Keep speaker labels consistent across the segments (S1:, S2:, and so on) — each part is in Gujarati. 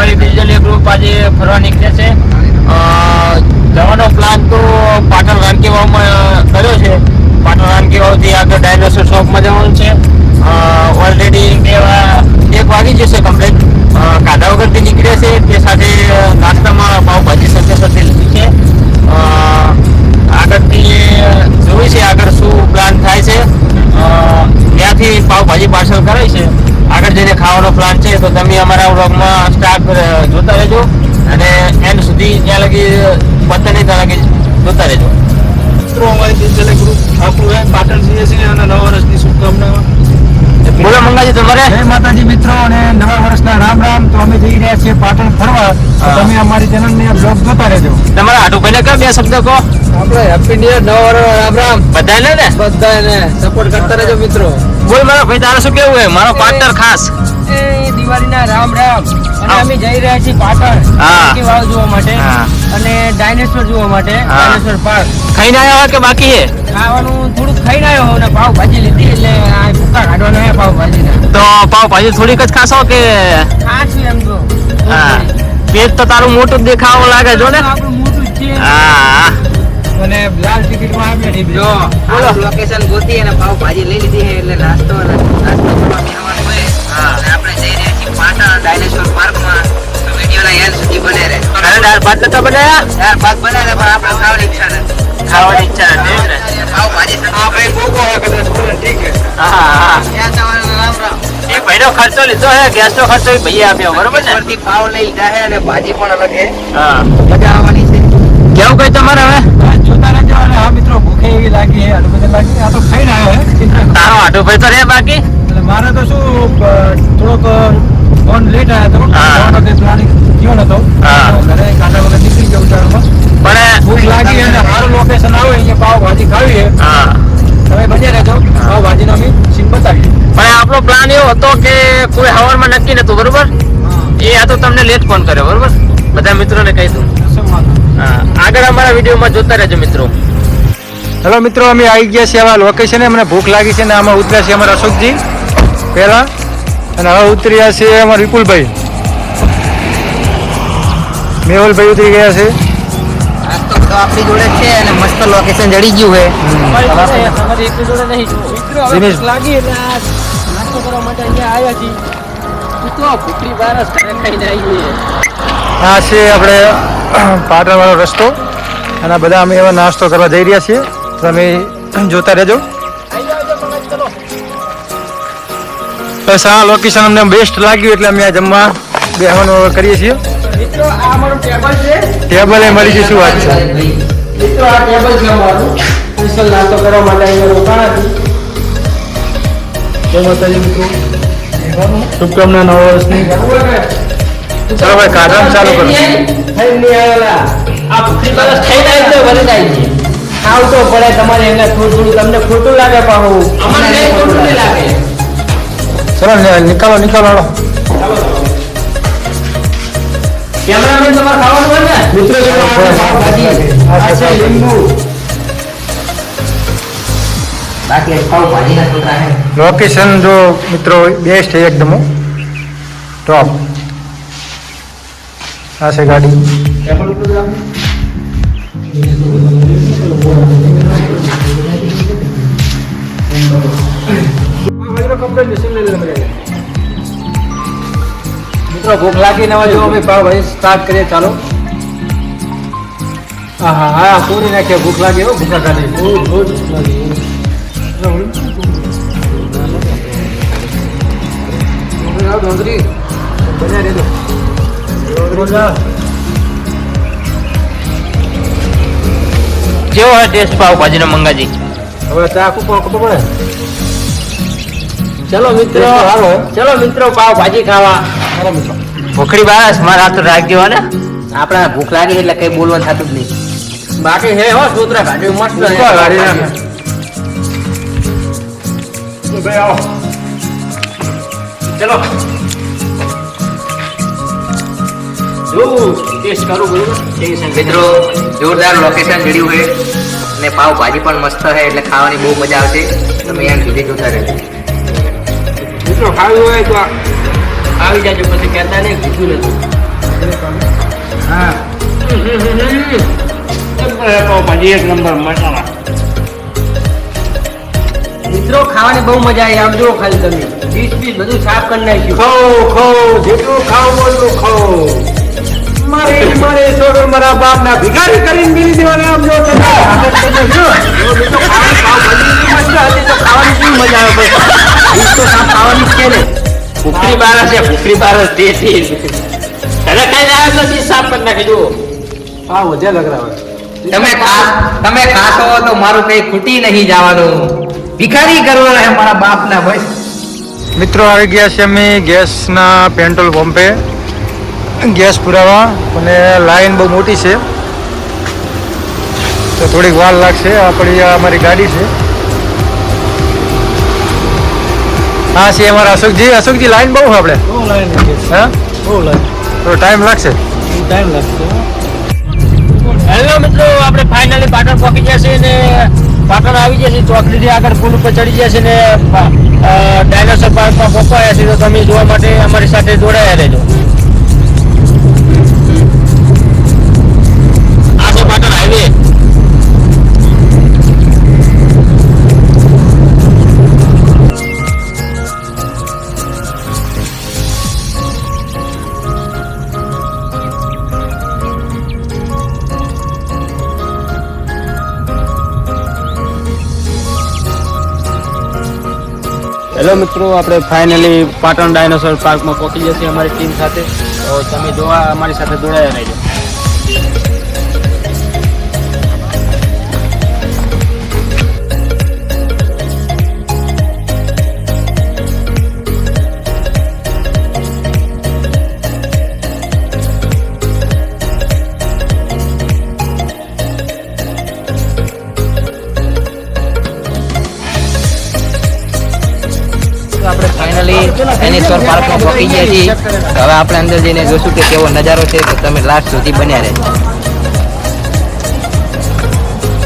S1: અમારી ડિજિટલ ગ્રુપ આજે ફરવા નીકળે છે. જવાનો પ્લાન તો પાટણ રાણકી વાવમાં કર્યો છે. પાટણ રાણકી વાવથી આગળ ડાયનોસોર શોપમાં જવાનું છે. ઓલરેડી 1 વાગી જશે કમ્પ્લીટ. કાઢા વગરથી નીકળે છે. તે સાથે નાસ્તામાં પાવભાજી સાથે લીધી છે. આગળથી જોઈ છે આગળ શું પ્લાન થાય છે. ત્યાંથી પાવભાજી પાર્સલ કરાય છે. આગળ જઈને ખાવાનો પ્લાન છે તો તમે અમારા વ્લોગમાં સ્ટાર્ટ જોતા રહેજો અને એન્ડ સુધી ત્યાં લગી પતે નહીં ત્યાં લગી જોતા રહેજો. મિત્રો અમારી ડિજિટલ ગ્રુપ આપણું પાટણ સીએસસી અને નવા વર્ષની શુભકામનાઓ. બોલો મંગાજી તમારે.
S2: જય માતાજી મિત્રો અને નવા વર્ષના રામ રામ. તો અમે જઈ રહ્યા છીએ પાટણ ફરવા. તમે અમારી ચેનલને બ્લોગ જોતા રહેજો.
S1: તમારા હાટુભાઈને કયા 2 શબ્દ કહો.
S2: આપણે હેપી ન્યુ યર, નવા વર્ષ રામ રામ.
S1: બધાને ને
S2: બધાને સપોર્ટ કરતા રહેજો મિત્રો.
S1: બોલ મારો ભાઈ તારે શું કેવું હે મારો પાર્ટનર ખાસ.
S2: એ દિવાળીના રામ રામ. અને અમે જઈ રહ્યા છીએ પાટણ રાણકી વાવ જોવા માટે અને ડાયનોસોર જોવા માટે. ડાયનોસોર પાર્ક
S1: ખાઈને આવ્યા હોય કે બાકી હે?
S2: ખાવાનું થોડુંક ખાઈને આવ્યો અને પાવભાજી લીધી એટલે આ ભૂકા કાઢવાનો હે પાવભાજીના.
S1: તો પાવભાજી થોડીક જ ખાશો કે?
S2: ખાશું એમ તો.
S1: હા, પેટ તો તારું મોટું દેખાવું લાગે જો ને.
S2: આપણું મોટું જ છે.
S1: હા,
S2: અને લાલ ટિકિટમાં આપણે
S1: જો
S3: બોલો લોકેશન ગોતી અને પાવભાજી લઈ લીધી છે એટલે નાસ્તો કરવા બેહવાનું હોય. અને આપણે જઈ રહ્યા છીએ પાટણ ડાયનોસોર પાર્કમાં. તો વિડીયોના એન્ડ સુધી બને રહે.
S1: અરે દાળ ભાત નતા બનાયા?
S3: યાર પાક બનાવે પણ આપણે ખાવાની ઈચ્છા નથી.
S1: ખાવાની ઈચ્છા નથી ને.
S3: પાવભાજી
S2: આપણે કોકો કદાચ ઠીક છે.
S1: હા,
S3: ત્યાં જવાનું રામ રામ.
S1: એ ભાઈનો ખર્ચો લીધો હે, ગેસનો ખર્ચો એ ભાઈએ આપ્યો બરોબર ને.
S3: ઉપરથી પાવ લઈ લીધા છે અને ભાજી પણ અલગ છે.
S1: હા,
S3: મજા આવવાની છે.
S1: કેવું કઈ તમારે હવે?
S2: જોતા રહેજો. અને હા મિત્રો, ભૂખે એવી લાગી છે, આટલું બધું લાગી. આ તો ખાઈને આવ્યો હે.
S1: તારો હાટુભાઈ તો રે બાકી.
S2: એટલે મારે તો શું થોડોક ફોન લેટ આવ્યો હતો. જવાનો તે પ્લાનિંગ થયો નતો. ઘરે કાંટા વગર નીકળી ગયો ઉતારમાં.
S1: પણ
S2: ભૂખ લાગી અને સારું લોકેશન આવે અહીંયા પાવભાજી ખાવી છે.
S1: હા,
S2: તમે બન્યા રહેજો. પાવભાજીનો અમે સીન બતાવીએ.
S1: પણ આપણો પ્લાન એવો હતો કે કોઈ હવારમાં નક્કી નતું બરોબર. એ આ તો તમને લેટ ફોન કર્યો બરોબર. બધા મિત્રોને કહી દઉં. હા, આગળ અમારા વિડીયોમાં જોતા રહેજો મિત્રો.
S2: હેલો મિત્રો, અમે આવી ગયા છીએ આવા લોકેશને. મને ભૂખ લાગી છે ને આમાં ઉતર્યા છે અમારા અશોકજી પહેલા અને હવે ઉતર્યા છે અમારા વિપુલભાઈ. મેહુલભાઈ ઉતરી ગયા છે.
S3: નાસ્તો તો આપણી જોડે જ છે અને મસ્ત લોકેશન જડી ગયું છે.
S2: દિનેશ
S1: લાગી એટલે નાસ્તો કરવા માટે અહીંયા આવ્યા છીએ. ભૂખરી બારસ ઘરે ખાઈને આવીએ.
S2: આ છે આપણે પાટણવાળો રસ્તો અને બધા અમે એવા નાસ્તો કરવા જઈ રહ્યા છીએ. તમે જોતા રહેજો. બસ આ લોકેશન અમને બેસ્ટ લાગ્યું એટલે અમે આ જમવા બેસવાનું કરીએ છીએ.
S1: મિત્રો આ અમારું ટેબલ છે.
S2: ટેબલ એ મળી ગયું. શું વાત છે
S1: મિત્રો, આ ટેબલ છે અમારું. સ્પેશિયલ નાસ્તો કરવા માટે અહીંયા રોકાણા છે.
S2: જય માતાજી મિત્રો, શુભકામના નવા વર્ષની. ચાલો ભાઈ, કાઢવાનું ચાલુ કરો.
S1: આ ભૂખરી બારસ ખાઈને આવી તો વળી જાય છે.
S2: આવતો પડે તમારે એને થોડું તમને ખોટું લાગે પાછું.
S1: અમને કંઈ ખોટું નહીં લાગે.
S2: ચલો નિકાલો હાલો.
S1: કેમેરામેન તમારે ખાવાનું હોય ને
S2: મિત્રો
S1: આ છે લીંબુ.
S3: બાકી પાવભાજીના ટોકરા છે.
S2: લોકેશન જો મિત્રો બેસ્ટ છે એકદમ ટોપ. આ છે ગાડી. મિત્રો ભૂખ લાગીને હવે જો અમે પાવભાજી સ્ટાર્ટ કરીએ. ચાલો. હા હા હા, પૂરી નાખીએ. ભૂખ લાગી હો, ભૂખા કાઢી. બહુ ભૂખ લાગી.
S1: કેવો હોય ટેસ્ટ પાવભાજીનો મંગાજી?
S2: હવે ચા કૂપો પડે.
S1: ચલો મિત્રો, ચલો મિત્રો પાવભાજી ખાવા. ભૂખરી બારસ મારા હાથ રાખજો ને.
S3: આપણા ભૂખ લાગી એટલે કઈ બોલવાનું થતું જ નહીં.
S1: બાકી હે હો સૂત્ર ગાડી મસ્ત છે.
S2: ગાડી નાખે. ભાઈ આવો.
S1: ચલો જો ટેસ્ટ કરું બરોબર.
S3: મિત્રો જોરદાર લોકેશન જડ્યું છે અને પાવભાજી પણ મસ્ત છે એટલે ખાવાની બહુ મજા આવશે. તમે એમ સુધી જોતા રહેજો.
S1: મિત્રો ખાવું હોય તો આવી જાજો, પછી કહેતા નહીં કીધું નથી.
S3: હા
S1: પાવભાજી એક નંબર મસાલા.
S3: મિત્રો ખાવાની બહુ મજા આવી. આમ જુઓ ખાલી તમે ડીશ બીશ બધું સાફ કરી નાખ્યું.
S2: ખાઓ જેટલું ખાવ એટલું ખાઓ. મારે છોકરો મારા બાપ ના ભિખારી કરીને મિલી દેવાના. આમ જો તમે આગળ તમે જો.
S3: ખાવાની કેવી મજા આવે ભાઈ. ડીશ તો સાફ ખાવાની જ છે ને.
S1: ભૂખરી બારસ છે, ભૂખરી બારસ દેશી. તને કઈ લાવે તો ડીશ સાફ કરી નાખી જુઓ.
S2: હા વધ્યા લગ રહા
S3: તમે ખાશો તો મારું કઈ ખૂટી નહીં જવાનું. ભિખારી કરવાના હે મારા બાપના ભાઈ.
S2: મિત્રો આવી ગયા છે અમે ગેસના પેટ્રોલ પંપે ગેસ પુરાવા. અને લાઈન બહુ મોટી છે તો થોડીક વાર લાગશે. આપણી આ અમારી ગાડી છે. હા છે અમારા અશોકજી લાઈન બહુ છે આપણે. હા તો ટાઈમ લાગશે.
S1: હેલો મિત્રો, આપણે ફાઇનલી પાટણ પહોંચી ગયા છે ને પાટણ આવી ગયા છે. ચોકડીથી આગળ પુલ ઉપર ચડી ગયા છે ને ડાયનોસોર પાર્કમાં પહોંચાયા છે. તો તમે જોવા માટે અમારી સાથે જોડાયા રહેજો. આ છે પાટણ હાઈવે. હેલો મિત્રો, આપણે ફાઇનલી પાટણ ડાયનોસોર પાર્કમાં પહોંચી ગયા છીએ અમારી ટીમ સાથે. તો તમે જોવા અમારી સાથે જોડાયા રહેજો. આપણે ફાઇનલી ડાયનોસોર પાર્કમાં પહોંચી ગયા છીએ. હવે આપણે અંદર જઈને જોશું કે કેવો નજારો છે. તો તમે લાસ્ટ સુધી બન્યા રહેજો.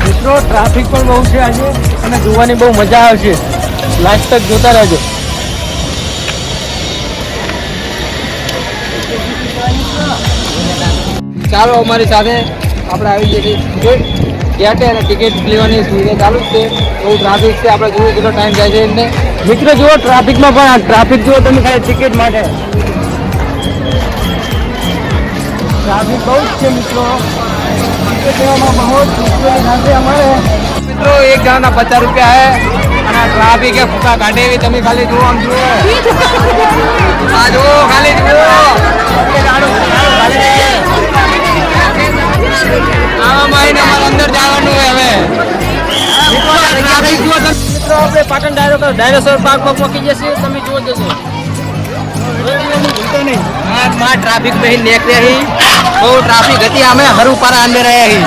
S2: મિત્રો ટ્રાફિક પણ બહુ છે આજે અને જોવાની બહુ મજા આવશે. લાસ્ટ તક જોતા રહેજો.
S3: ચાલો અમારી સાથે આપણે આવી જઈએ છીએ ગેટે અને ટિકિટ લેવાની સુવિધા ચાલુ જ છે. બહુ ટ્રાફિક છે. આપણે જોઈએ કેટલો ટાઈમ જાય છે એમને.
S2: મિત્રો જુઓ ટ્રાફિકમાં પણ આ ટ્રાફિક જુઓ તમે ખાલી ટિકિટ માટે. ટ્રાફિક બહુ જ છે મિત્રો. ટિકિટ લેવામાં બહુ જ મુશ્કેલી થશે અમારે.
S3: મિત્રો એક જણાના 50 રૂપિયા હે અને આ ટ્રાફિક એ ફૂકા કાઢે એવી. તમે ખાલી જુઓ, આમ જુઓ, આ જુઓ, ખાલી જુઓ. આમાં આવીને અમારે અંદર જવાનું હોય હવે. મિત્રો આપણે પાટણ ડાયનોસોર પાર્કમાં પહોંચી જશે. તમે જુઓ જશો ટ્રાફિક નહીં નીકળ્યા. બહુ ટ્રાફિક હતી. અમે હરુપારા અંદર રહ્યા.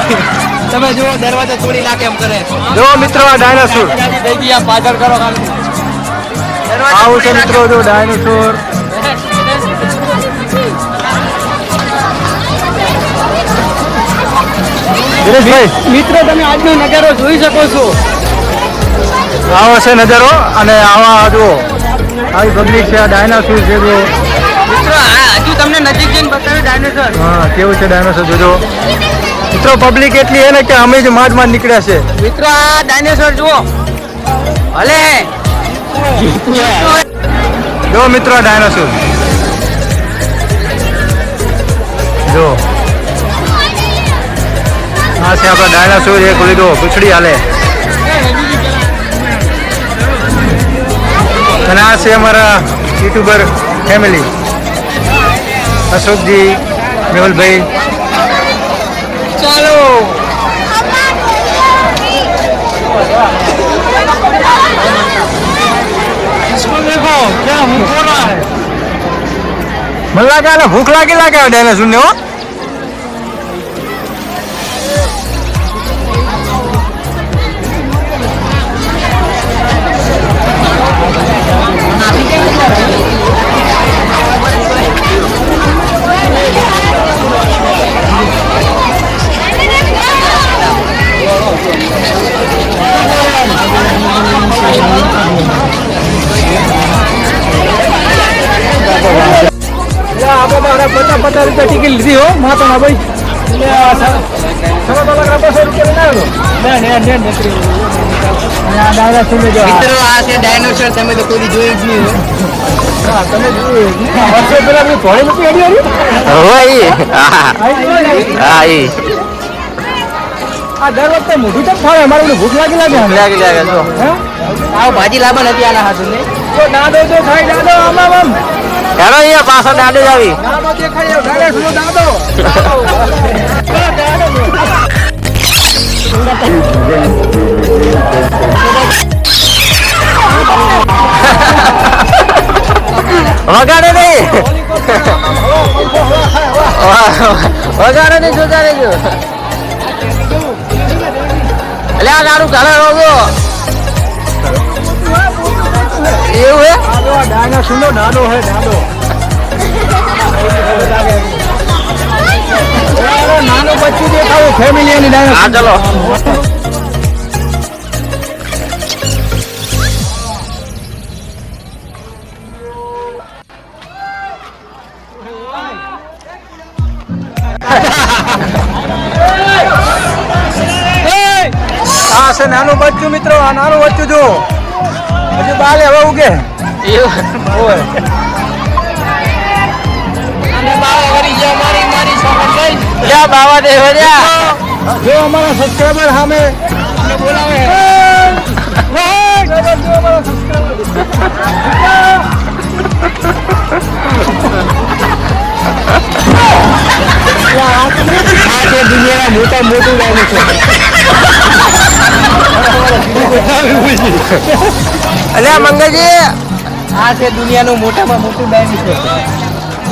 S3: તમે જુઓ દરવાજો તોડી નાખે એમ કરે.
S2: જો મિત્રો આ ડાયનોસોર
S3: થઈ ગયા પાછળ કરો ખાલી.
S2: આવું છે મિત્રો. જો ડાયનોસોર દિનેશભાઈ,
S3: મિત્રો તમે આજનો નજારો જોઈ શકો છો.
S2: આવો છે નજારો. અને આવા જુઓ આવી પબ્લિક છે. આ ડાયનાસોર છે જો.
S3: મિત્રો હજુ તમને નજીક જઈને બતાવ્યું ડાયનોસોર.
S2: હા કેવું છે ડાયનાસોર જોજો. મિત્રો પબ્લિક એટલી હે ને કે અમે જ માંડ નીકળ્યા છે.
S3: મિત્રો આ ડાયનોસોર જુઓ હલે.
S2: જો મિત્રો ડાયનાસોર જો. આ છે આપણા ડાયનાસોર. એક લીધો પૂછડી હાલે. અને આ છે અમારા યુટ્યુબર ફેમિલી અશોકજી, મેહુલભાઈ.
S3: ચાલો
S2: મને લાગે ભૂખ લાગે ડાયનાસોર ને. હો તો 50 રૂપિયા ટિકિટ લીધી હો માતાના ભાઈ. એટલે આ સવા લાખ 200 રૂપિયા ના નીકળી. અને આ ડાયનાસોર ને જો
S3: મિત્રો આ છે ડાયનોસોર, તમે તો કોઈ જોયું જ નહીં હોય.
S2: હા તમે જોયું વર્ષો પહેલા મેં થોડી મૂકી અડી આ દર વખતે મોઢું તો ફાવે અમારે ઓલું ભૂખ લાગે હે?
S3: આ ભાજી લાવવા નથી આના હાથું ને.
S2: તો દાદો તો ખાઈ દાદો આમ
S1: પાછળ દાડે જ આવી.
S2: દાદો દેખાય ડાયનાસોર દાદો
S1: વગાડે નહીં, વગાડે નહીં, જોતા રહેજો. એટલે આ ગાડું ઘરે રોજો એવું હે.
S2: ડાયનાસોર નો દાદો હે દાદો. નાનું બચ્ચું દેખાવું ફેમિલી એની ડાયનાસોર.
S1: હા ચલો.
S2: આ છે નાનું બચ્ચું મિત્રો. આ નાનું બચ્ચું જો હજુ બાલે હવે ઉગે.
S1: બાવા દે
S2: જો અમારા સબસ્ક્રાઈબર સામે બોલાવે. દુનિયાના મોટા મોટું ડાયનાસોર.
S1: અલ્યા મંગળજી,
S3: આ છે દુનિયાનું મોટામાં મોટું ડાયનોસોર.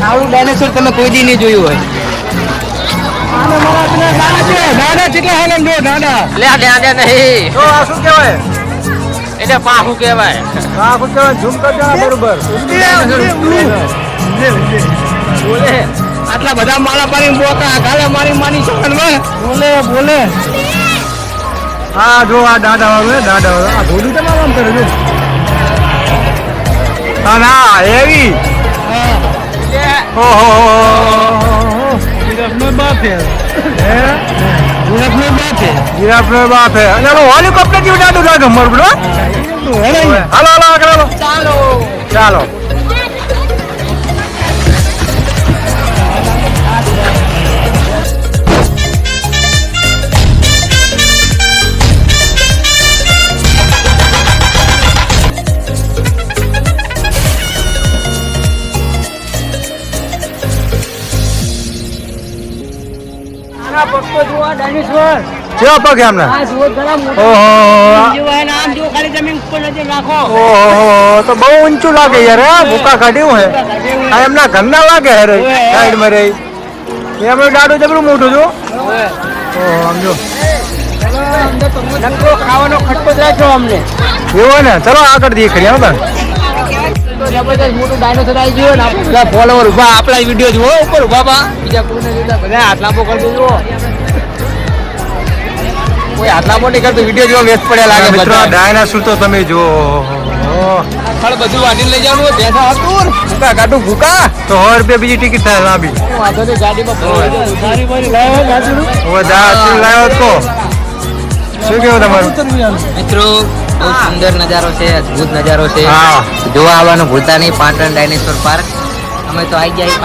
S3: આવડું ડાયનોસોર તમે કોઈ દી નહીં જોયું હોય.
S2: દાદા કેટલા હાલમ જો દાદા.
S1: લે દાદા નહીં,
S2: તો આ શું કહેવાય?
S1: એટલે પાહું કહેવાય.
S2: આ શું કહેવાય? ઝૂમ કરજો ને બરોબર.
S1: બોલે
S2: આટલા બધા માળા પાડીને બોકા ગાલે મારી માની છે બોલે. હા જો આ દાદા વાળું દાદા વાળું આ ભોલું તો આમ કરે છે. હા ના એવી. ઓહો જીરાફ નો બાપ હે. જીરાફ નો બાપ હે. અને હેલિકોપ્ટર જેવું દાદુ દાદુ મરું બરો. હાલો આગળ હાલો. ચાલો. કેવા પગ એમને? ઓહો તો બહુ ઊંચું લાગે યાર. હા ભૂકા કાઢ્યું હે. આ એમના ઘરના લાગે હે સાઈડ માં રહી. એમનું દાડું જબરું મોટું જો. ઓહો સમજો
S3: ખાવાનો ખટકો જ રાખ્યો અમને.
S2: એવું ને. ચલો આગળ દેખડી આવો તાર.
S3: જબરદસ્ત મોટું ડાયનોસોર આવી ગયો ને બધા ફોલોવર ઉભા આપણા વિડીયો જુઓ ઉપર ઉભા બા બીજા કોઈને જોતા બધા હાથ લાંબો કરતો જુઓ. કોઈ હાથ લાંબો નહીં કરતો વિડીયો જોવા વેસ્ટ પડ્યા લાગે
S2: મિત્રો
S3: બધા.
S2: ડાયનાસોર તો તમે જુઓ.
S3: ખડ બધું વાટીને લઈ જવાનું હોય, ભેંસા હતું ભૂકા કાઢું ભૂકા.
S2: તો 100 રૂપિયા બીજી ટિકિટ થાય લાંબી.
S3: વાંધો નહીં ગાડીમાં
S2: હવે લાવ્યો તો શું કેવું તમારું?
S3: મિત્રો બહુ સુંદર નજારો છે, અદ્ભુત નજારો છે.
S2: હા.
S3: જોવા આવવાનું ભૂલતા નહીં પાટણ ડાયનેસોર પાર્ક. અમે તો આવી ગયા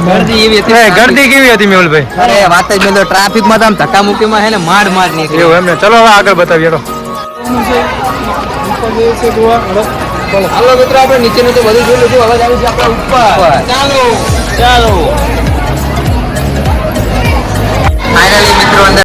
S3: ગરદી એવી હતી.
S2: ગરદી કેવી હતી મેહુલભાઈ?
S3: અરે વાત જ મેં ટ્રાફિક માં તો આમ ધક્કા મુક્કીમાં હે ને માડ નીકળ્યો.
S2: એવું એમને. ચલો હવે આગળ બતાવીએ તો.
S3: હાલો મિત્રો આપણે નીચેનું તો બધું જોઈ લીધું, હવે જાવું છે આપણે ઉપર. ચાલો ફાઇનલી મિત્રો અંદર